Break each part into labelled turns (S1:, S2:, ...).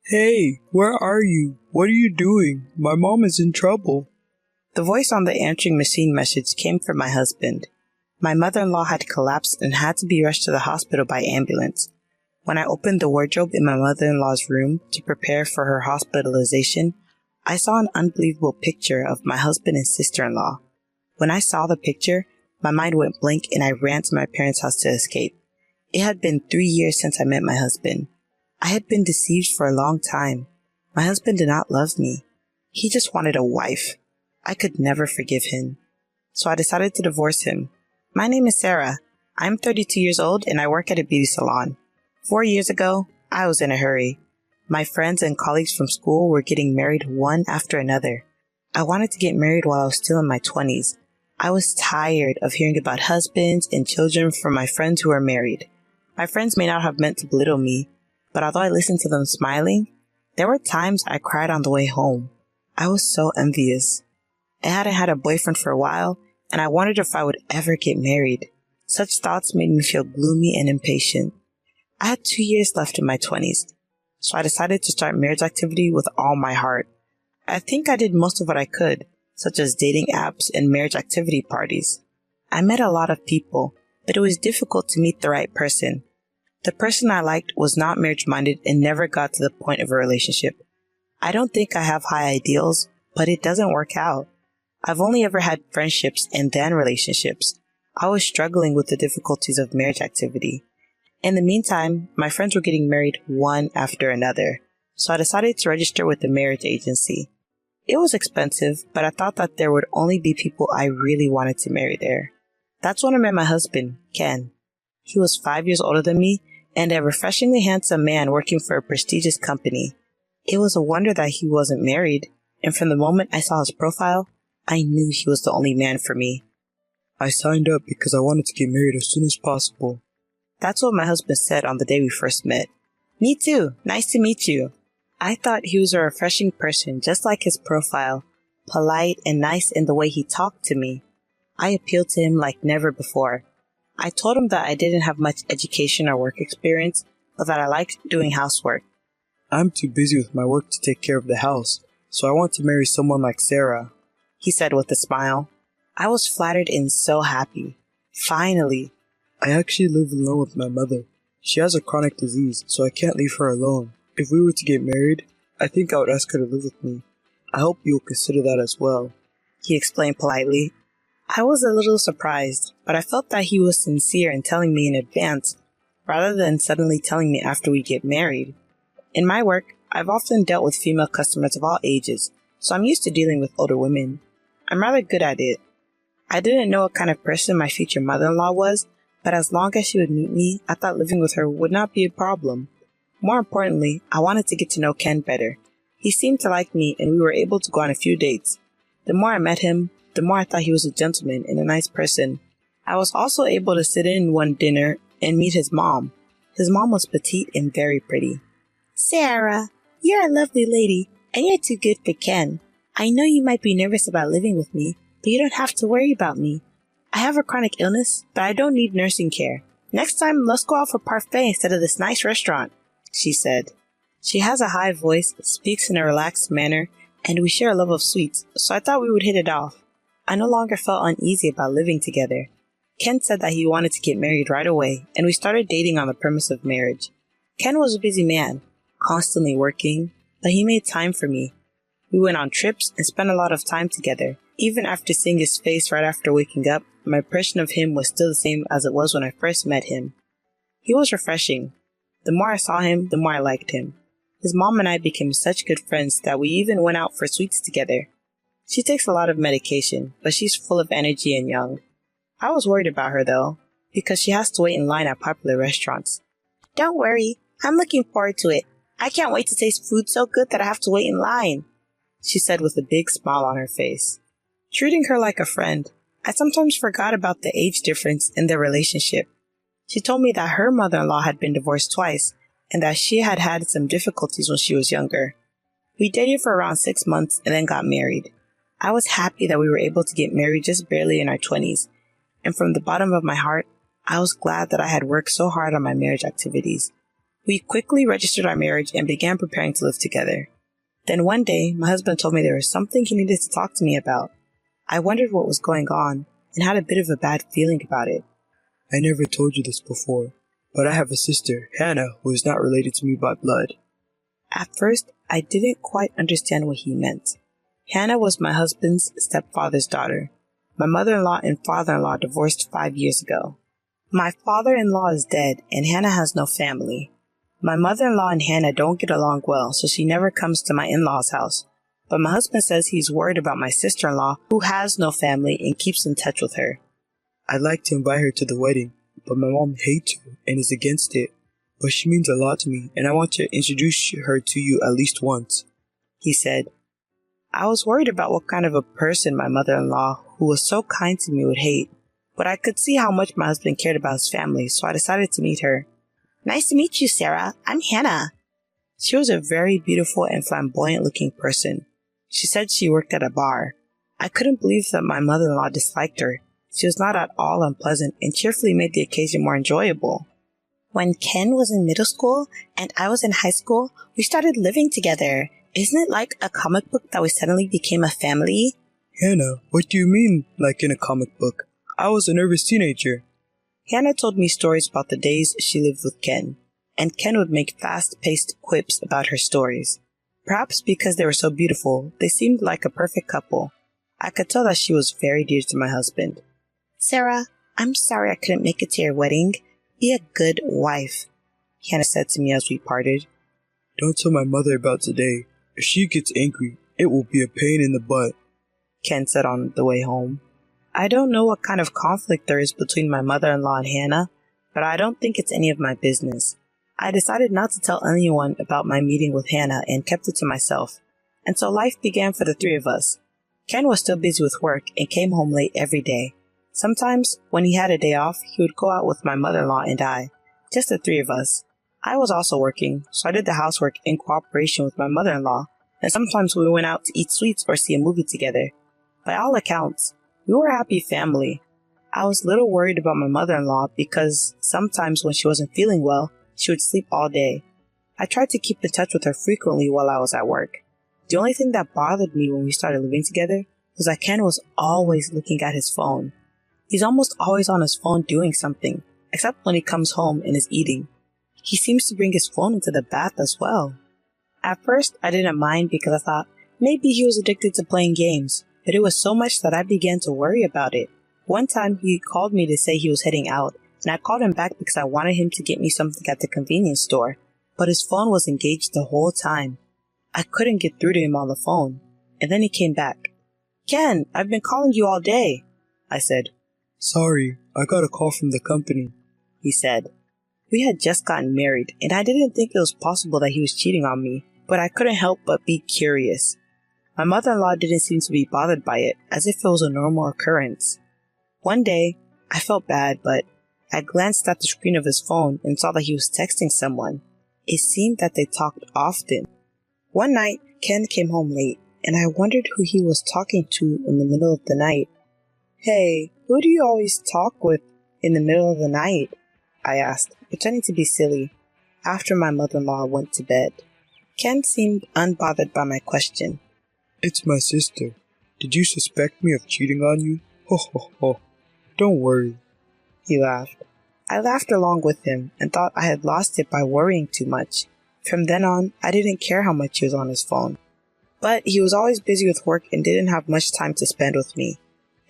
S1: Hey, where are you? What are you doing? My mom is in trouble.
S2: The voice on the answering machine message came from my husband. My mother-in-law had collapsed and had to be rushed to the hospital by ambulance. When I opened the wardrobe in my mother-in-law's room to prepare for her hospitalization, I saw an unbelievable picture of my husband and sister-in-law. When I saw the picture, my mind went blank and I ran to my parents' house to escape. It had been 3 years since I met my husband. I had been deceived for a long time. My husband did not love me. He just wanted a wife. I could never forgive him. So I decided to divorce him. My name is Sarah. I'm 32 years old and I work at a beauty salon. 4 years ago, I was in a hurry. My friends and colleagues from school were getting married one after another. I wanted to get married while I was still in my 20s. I was tired of hearing about husbands and children from my friends who were married. My friends may not have meant to belittle me, but although I listened to them smiling, there were times I cried on the way home. I was so envious. I hadn't had a boyfriend for a while, and I wondered if I would ever get married. Such thoughts made me feel gloomy and impatient. I had 2 years left in my 20s, so I decided to start marriage activity with all my heart. I think I did most of what I could, such as dating apps and marriage activity parties. I met a lot of people, but it was difficult to meet the right person. The person I liked was not marriage-minded and never got to the point of a relationship. I don't think I have high ideals, but it doesn't work out. I've only ever had friendships and then relationships. I was struggling with the difficulties of marriage activity. In the meantime, my friends were getting married one after another, so I decided to register with the marriage agency. It was expensive, but I thought that there would only be people I really wanted to marry there. That's when I met my husband, Ken. He was 5 years older than me and a refreshingly handsome man working for a prestigious company. It was a wonder that he wasn't married, and from the moment I saw his profile, I knew he was the only man for me.
S1: I signed up because I wanted to get married as soon as possible.
S2: That's what my husband said on the day we first met. Me too. Nice to meet you. I thought he was a refreshing person, just like his profile, polite and nice in the way he talked to me. I appealed to him like never before. I told him that I didn't have much education or work experience, but that I liked doing housework.
S1: I'm too busy with my work to take care of the house, so I want to marry someone like Sarah,
S2: he said with a smile. I was flattered and so happy. Finally.
S1: I actually live alone with my mother. She has a chronic disease, so I can't leave her alone. If we were to get married, I think I would ask her to live with me. I hope you'll consider that as well,
S2: he explained politely. I was a little surprised, but I felt that he was sincere in telling me in advance, rather than suddenly telling me after we get married. In my work, I've often dealt with female customers of all ages, so I'm used to dealing with older women. I'm rather good at it. I didn't know what kind of person my future mother-in-law was, but as long as she would meet me, I thought living with her would not be a problem. More importantly, I wanted to get to know Ken better. He seemed to like me, and we were able to go on a few dates. The more I met him, the more I thought he was a gentleman and a nice person. I was also able to sit in one dinner and meet his mom. His mom was petite and very pretty. Sarah, you're a lovely lady, and you're too good for Ken. I know you might be nervous about living with me, but you don't have to worry about me. I have a chronic illness, but I don't need nursing care. Next time, let's go out for parfait instead of this nice restaurant, she said. She has a high voice, speaks in a relaxed manner, and we share a love of sweets, so I thought we would hit it off. I no longer felt uneasy about living together. Ken said that he wanted to get married right away, and we started dating on the premise of marriage. Ken was a busy man, constantly working, but he made time for me. We went on trips and spent a lot of time together. Even after seeing his face right after waking up, my impression of him was still the same as it was when I first met him. He was refreshing. The more I saw him, the more I liked him. His mom and I became such good friends that we even went out for sweets together. She takes a lot of medication, but she's full of energy and young. I was worried about her though, because she has to wait in line at popular restaurants. Don't worry, I'm looking forward to it. I can't wait to taste food so good that I have to wait in line, she said with a big smile on her face. Treating her like a friend, I sometimes forgot about the age difference in their relationship. She told me that her mother-in-law had been divorced twice, and that she had had some difficulties when she was younger. We dated for around 6 months and then got married. I was happy that we were able to get married just barely in our 20s, and from the bottom of my heart, I was glad that I had worked so hard on my marriage activities. We quickly registered our marriage and began preparing to live together. Then one day, my husband told me there was something he needed to talk to me about. I wondered what was going on and had a bit of a bad feeling about it.
S1: I never told you this before, but I have a sister, Hannah, who is not related to me by blood.
S2: At first, I didn't quite understand what he meant. Hannah was my husband's stepfather's daughter. My mother-in-law and father-in-law divorced 5 years ago. My father-in-law is dead and Hannah has no family. My mother-in-law and Hannah don't get along well, so she never comes to my in-laws' house. But my husband says he's worried about my sister-in-law, who has no family and keeps in touch with her.
S1: I'd like to invite her to the wedding, but my mom hates her and is against it. But she means a lot to me, and I want to introduce her to you at least once,
S2: he said. I was worried about what kind of a person my mother-in-law, who was so kind to me, would hate. But I could see how much my husband cared about his family, so I decided to meet her. Nice to meet you, Sarah. I'm Hannah. She was a very beautiful and flamboyant-looking person. She said she worked at a bar. I couldn't believe that my mother-in-law disliked her. She was not at all unpleasant and cheerfully made the occasion more enjoyable. When Ken was in middle school and I was in high school, we started living together. Isn't it like a comic book that we suddenly became a family?
S1: Hannah, what do you mean, like in a comic book? I was a nervous teenager.
S2: Hannah told me stories about the days she lived with Ken, and Ken would make fast-paced quips about her stories. Perhaps because they were so beautiful, they seemed like a perfect couple. I could tell that she was very dear to my husband. Sarah, I'm sorry I couldn't make it to your wedding. Be a good wife, Hannah said to me as we parted.
S1: Don't tell my mother about today. If she gets angry, it will be a pain in the butt,
S2: Ken said on the way home. I don't know what kind of conflict there is between my mother-in-law and Hannah, but I don't think it's any of my business. I decided not to tell anyone about my meeting with Hannah and kept it to myself. And so life began for the three of us. Ken was still busy with work and came home late every day. Sometimes, when he had a day off, he would go out with my mother-in-law and I, just the three of us. I was also working, so I did the housework in cooperation with my mother-in-law, and sometimes we went out to eat sweets or see a movie together. By all accounts, we were a happy family. I was a little worried about my mother-in-law because sometimes when she wasn't feeling well, she would sleep all day. I tried to keep in touch with her frequently while I was at work. The only thing that bothered me when we started living together was that Ken was always looking at his phone. He's almost always on his phone doing something, except when he comes home and is eating. He seems to bring his phone into the bath as well. At first, I didn't mind because I thought maybe he was addicted to playing games, but it was so much that I began to worry about it. One time, he called me to say he was heading out, and I called him back because I wanted him to get me something at the convenience store, but his phone was engaged the whole time. I couldn't get through to him on the phone, and then he came back. Ken, I've been calling you all day, I said.
S1: Sorry, I got a call from the company,
S2: he said. We had just gotten married, and I didn't think it was possible that he was cheating on me, but I couldn't help but be curious. My mother-in-law didn't seem to be bothered by it, as if it was a normal occurrence. One day, I felt bad, but I glanced at the screen of his phone and saw that he was texting someone. It seemed that they talked often. One night, Ken came home late, and I wondered who he was talking to in the middle of the night. Hey, who do you always talk with in the middle of the night? I asked, pretending to be silly, after my mother-in-law went to bed. Ken seemed unbothered by my question.
S1: It's my sister. Did you suspect me of cheating on you? Ho ho ho. Don't worry.
S2: He laughed. I laughed along with him and thought I had lost it by worrying too much. From then on, I didn't care how much he was on his phone. But he was always busy with work and didn't have much time to spend with me.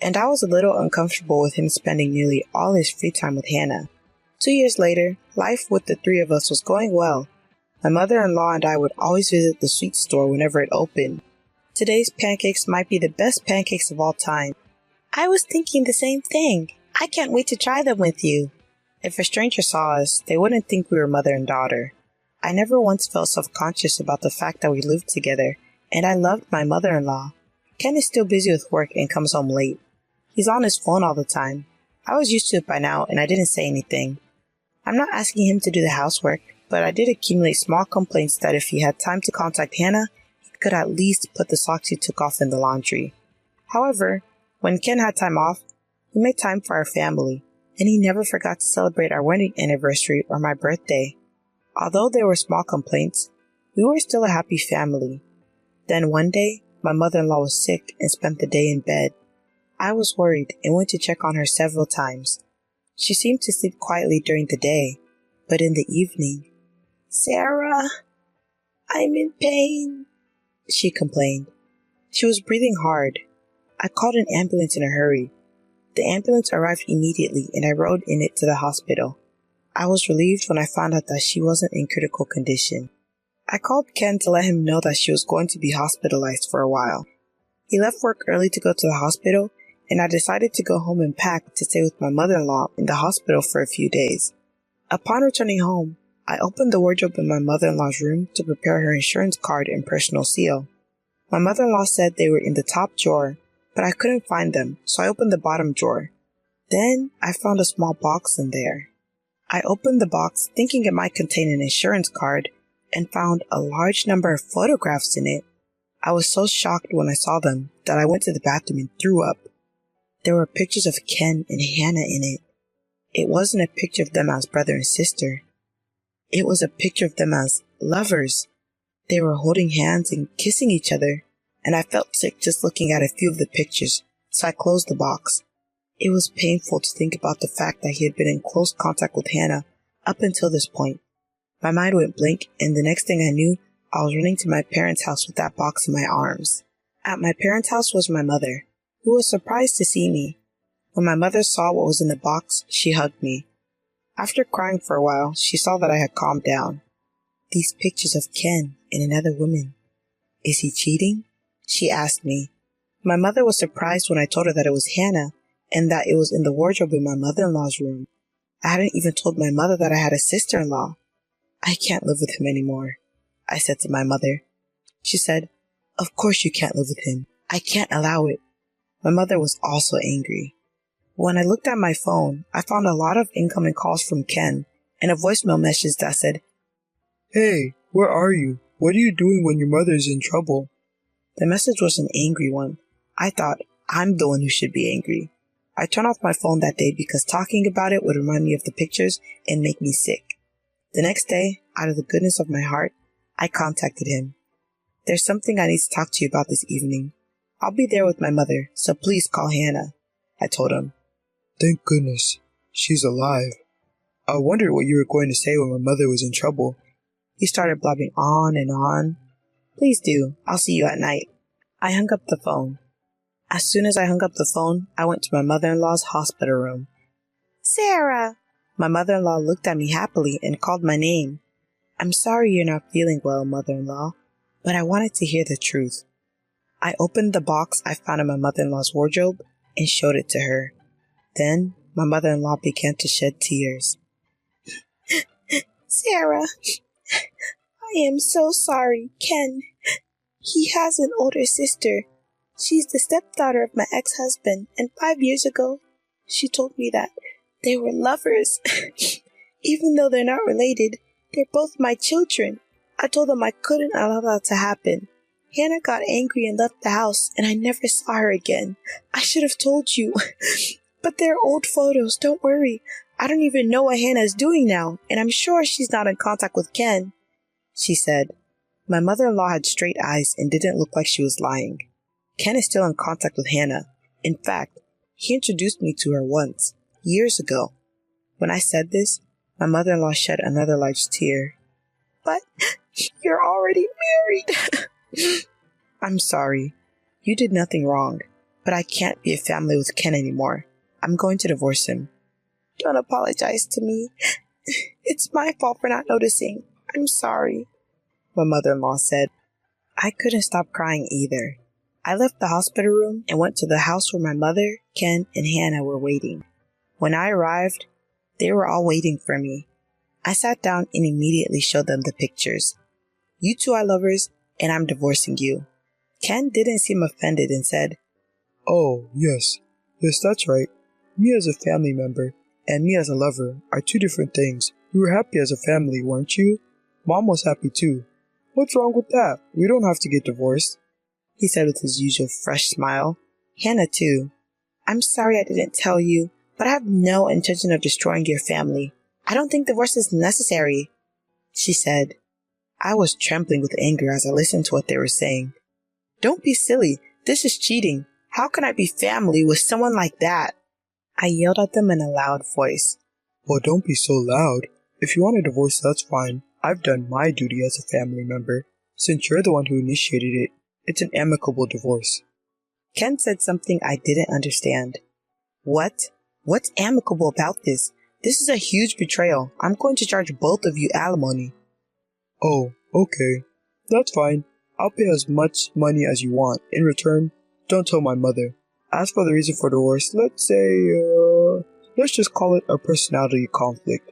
S2: And I was a little uncomfortable with him spending nearly all his free time with Hannah. 2 years later, life with the three of us was going well. My mother-in-law and I would always visit the sweet store whenever it opened. Today's pancakes might be the best pancakes of all time. I was thinking the same thing. I can't wait to try them with you. If a stranger saw us, they wouldn't think we were mother and daughter. I never once felt self-conscious about the fact that we lived together, and I loved my mother-in-law. Ken is still busy with work and comes home late. He's on his phone all the time. I was used to it by now, and I didn't say anything. I'm not asking him to do the housework, but I did accumulate small complaints that if he had time to contact Hannah, he could at least put the socks he took off in the laundry. However, when Ken had time off, he made time for our family, and he never forgot to celebrate our wedding anniversary or my birthday. Although there were small complaints, we were still a happy family. Then one day, my mother-in-law was sick and spent the day in bed. I was worried and went to check on her several times. She seemed to sleep quietly during the day, but in the evening, "Sarah, I'm in pain," she complained. She was breathing hard. I called an ambulance in a hurry. The ambulance arrived immediately and I rode in it to the hospital. I was relieved when I found out that she wasn't in critical condition. I called Ken to let him know that she was going to be hospitalized for a while. He left work early to go to the hospital, and I decided to go home and pack to stay with my mother-in-law in the hospital for a few days. Upon returning home, I opened the wardrobe in my mother-in-law's room to prepare her insurance card and personal seal. My mother-in-law said they were in the top drawer, but I couldn't find them, so I opened the bottom drawer. Then I found a small box in there. I opened the box thinking it might contain an insurance card and found a large number of photographs in it. I was so shocked when I saw them that I went to the bathroom and threw up. There were pictures of Ken and Hannah in it. It wasn't a picture of them as brother and sister. It was a picture of them as lovers. They were holding hands and kissing each other, and I felt sick just looking at a few of the pictures, so I closed the box. It was painful to think about the fact that he had been in close contact with Hannah up until this point. My mind went blank, and the next thing I knew, I was running to my parents' house with that box in my arms. At my parents' house was my mother, who was surprised to see me. When my mother saw what was in the box, she hugged me. After crying for a while, she saw that I had calmed down. "These pictures of Ken and another woman. Is he cheating?" she asked me. My mother was surprised when I told her that it was Hannah and that it was in the wardrobe in my mother-in-law's room. I hadn't even told my mother that I had a sister-in-law. "I can't live with him anymore," I said to my mother. She said, "Of course you can't live with him. I can't allow it." My mother was also angry. When I looked at my phone, I found a lot of incoming calls from Ken and a voicemail message that said,
S1: "Hey, where are you? What are you doing when your mother is in trouble?"
S2: The message was an angry one. I thought, I'm the one who should be angry. I turned off my phone that day because talking about it would remind me of the pictures and make me sick. The next day, out of the goodness of my heart, I contacted him. "There's something I need to talk to you about this evening. I'll be there with my mother, so please call Hannah," I told him.
S1: Thank goodness. She's alive. I wondered what you were going to say when my mother was in trouble.
S2: He started blabbing on and on. "Please do. I'll see you at night." I hung up the phone. As soon as I hung up the phone, I went to my mother-in-law's hospital room. "Sarah!" My mother-in-law looked at me happily and called my name. "I'm sorry you're not feeling well, mother-in-law, but I wanted to hear the truth." I opened the box I found in my mother-in-law's wardrobe and showed it to her. Then my mother-in-law began to shed tears. "Sarah, I am so sorry, Ken. He has an older sister. She's the stepdaughter of my ex-husband, and 5 years ago, she told me that they were lovers. Even though they're not related, they're both my children. I told them I couldn't allow that to happen. Hannah got angry and left the house, and I never saw her again. I should have told you. But they're old photos, don't worry. I don't even know what Hannah is doing now, and I'm sure she's not in contact with Ken," she said. My mother-in-law had straight eyes and didn't look like she was lying. Ken is still in contact with Hannah. In fact, he introduced me to her once, years ago. When I said this, my mother-in-law shed another large tear. "But you're already married." "I'm sorry. You did nothing wrong, but I can't be a family with Ken anymore. I'm going to divorce him." "Don't apologize to me. It's my fault for not noticing. I'm sorry," my mother-in-law said. I couldn't stop crying either. I left the hospital room and went to the house where my mother, Ken, and Hannah were waiting. When I arrived, they were all waiting for me. I sat down and immediately showed them the pictures. "You two are lovers, and I'm divorcing you." Ken didn't seem offended and said,
S1: "Oh, yes. Yes, that's right. Me as a family member and me as a lover are two different things. You were happy as a family, weren't you? Mom was happy too. What's wrong with that? We don't have to get divorced," he said with his usual fresh smile. Hannah too. "I'm sorry I didn't tell you, but I have no intention of destroying your family. I don't think divorce is necessary,"
S2: she said. I was trembling with anger as I listened to what they were saying. Don't be silly. This is cheating. How can I be family with someone like that? I yelled at them in a loud voice.
S1: Well, don't be so loud. If you want a divorce, that's fine. I've done my duty as a family member. Since you're the one who initiated it, it's an amicable divorce.
S2: Ken said something I didn't understand. What? What's amicable about this? This is a huge betrayal. I'm going to charge both of you alimony.
S1: Oh, okay. That's fine. I'll pay as much money as you want. In return, don't tell my mother. As for the reason for divorce, let's just call it a personality conflict.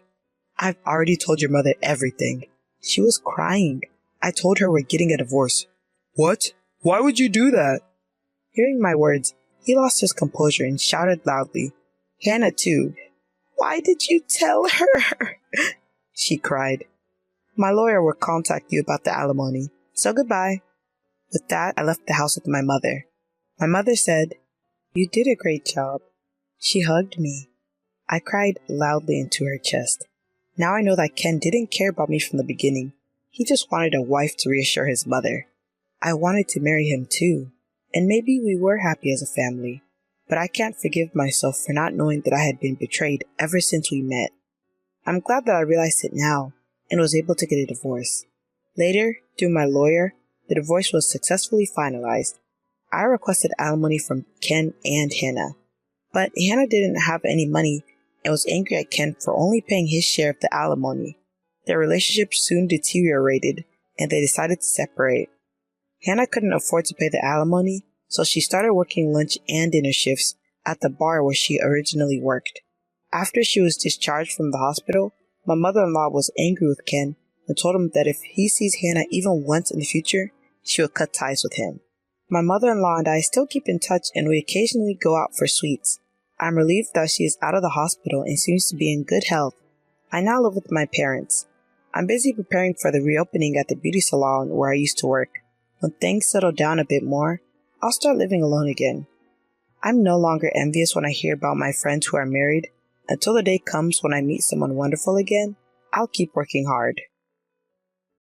S2: I've already told your mother everything. She was crying. I told her we're getting a divorce.
S1: What? Why would you do that?
S2: Hearing my words, he lost his composure and shouted loudly. Hannah too. Why did you tell her? She cried. My lawyer will contact you about the alimony, so goodbye. With that, I left the house with my mother. My mother said, You did a great job. She hugged me. I cried loudly into her chest. Now I know that Ken didn't care about me from the beginning. He just wanted a wife to reassure his mother. I wanted to marry him too, and maybe we were happy as a family, but I can't forgive myself for not knowing that I had been betrayed ever since we met. I'm glad that I realized it now and was able to get a divorce. Later, through my lawyer, the divorce was successfully finalized. I requested alimony from Ken and Hannah, but Hannah didn't have any money and was angry at Ken for only paying his share of the alimony. Their relationship soon deteriorated and they decided to separate. Hannah couldn't afford to pay the alimony, so she started working lunch and dinner shifts at the bar where she originally worked. After she was discharged from the hospital, my mother-in-law was angry with Ken and told him that if he sees Hannah even once in the future, she will cut ties with him. My mother-in-law and I still keep in touch and we occasionally go out for sweets. I'm relieved that she is out of the hospital and seems to be in good health. I now live with my parents. I'm busy preparing for the reopening at the beauty salon where I used to work. When things settle down a bit more, I'll start living alone again. I'm no longer envious when I hear about my friends who are married. Until the day comes when I meet someone wonderful again, I'll keep working hard.